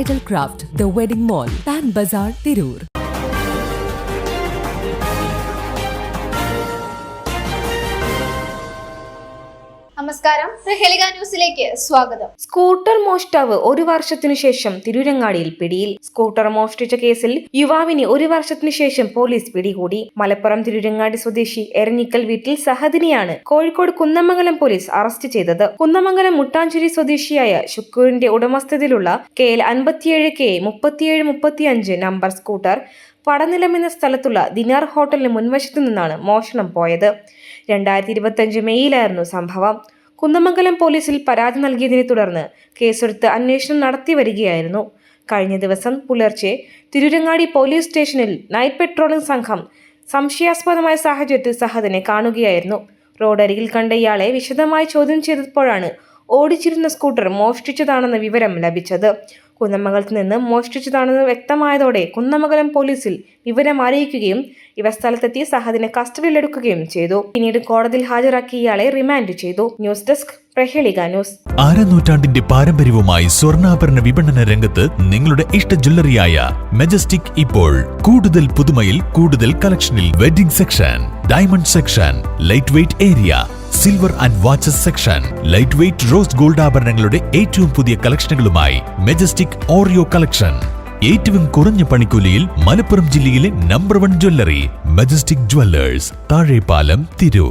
Bridal Craft, The Wedding Mall, Pan Bazaar, Tirur. നമസ്കാരം, പ്രഹേളിക ന്യൂസിലേക്ക് സ്വാഗതം. സ്കൂട്ടർ മോഷ്ടാവ് 1 വർഷത്തിനു ശേഷം തിരൂരങ്ങാടിയിൽ പിടിയിൽ. സ്കൂട്ടർ മോഷ്ടിച്ച കേസിൽ യുവാവിനെ 1 വർഷത്തിനു ശേഷം പോലീസ് പിടികൂടി. മലപ്പുറം തിരൂരങ്ങാടി സ്വദേശി എരഞ്ഞിക്കൽ വീട്ടിൽ സഹദിനെയാണ് കോഴിക്കോട് കുന്നമംഗലം പോലീസ് അറസ്റ്റ് ചെയ്തത്. കുന്നമംഗലം മുട്ടാഞ്ചേരി സ്വദേശിയായ ശുക്കൂറിന്റെ ഉടമസ്ഥതയിലുള്ള KL 57K 3735 നമ്പർ സ്കൂട്ടർ പടനിലം എന്ന സ്ഥലത്തുള്ള ദിനാർ ഹോട്ടലിന് മുൻവശത്തു നിന്നാണ് മോഷണം പോയത്. 2025 മെയ്യിലായിരുന്നു സംഭവം. കുന്നമംഗലം പോലീസിൽ പരാതി നൽകിയതിനെ തുടർന്ന് കേസെടുത്ത് അന്വേഷണം നടത്തി വരികയായിരുന്നു. കഴിഞ്ഞ ദിവസം പുലർച്ചെ തിരൂരങ്ങാടി പോലീസ് സ്റ്റേഷനിൽ നൈറ്റ് പെട്രോളിംഗ് സംഘം സംശയാസ്പദമായ സാഹചര്യത്തിൽ സഹദിനെ കാണുകയായിരുന്നു. റോഡരികിൽ കണ്ട ഇയാളെ വിശദമായി ചോദ്യം ചെയ്തപ്പോഴാണ് ഓടിച്ചിരുന്ന സ്കൂട്ടർ മോഷ്ടിച്ചതാണെന്ന വിവരം ലഭിച്ചത്. കുന്നമംഗലത്ത് നിന്ന് മോഷ്ടിച്ചതാണെന്ന് വ്യക്തമായതോടെ കുന്നമംഗലം പോലീസിൽ വിവരം അറിയിക്കുകയും ഇവ സ്ഥലത്തെത്തി സഹദിനെ കസ്റ്റഡിയിലെടുക്കുകയും ചെയ്തു. പിന്നീട് കോടതിയിൽ ഹാജരാക്കി ഇയാളെ റിമാൻഡ് ചെയ്തു. News desk, Prahelika news. നൂറ്റാണ്ടിന്റെ പാരമ്പര്യവുമായി സ്വർണ്ണാഭരണ വിപണന രംഗത്ത് നിങ്ങളുടെ ഇഷ്ട ജ്വല്ലറിയായ മെജസ്റ്റിക് ഇപ്പോൾ കൂടുതൽ പുതുമയിൽ കൂടുതൽ കളക്ഷനിൽ. Wedding section, diamond section, light weight area, silver and watches section, light weight rose gold ആഭരണങ്ങളുടെ ഏറ്റവും പുതിയ കളക്ഷനുകളുമായി മെജസ്റ്റിക് ഓറിയോ കളക്ഷൻ. ഏറ്റവും കുറഞ്ഞ പണിക്കൂലിയിൽ മലപ്പുറം ജില്ലയിലെ number 1 jewellery majestic Jewellers, Thazhepalam, Tirur.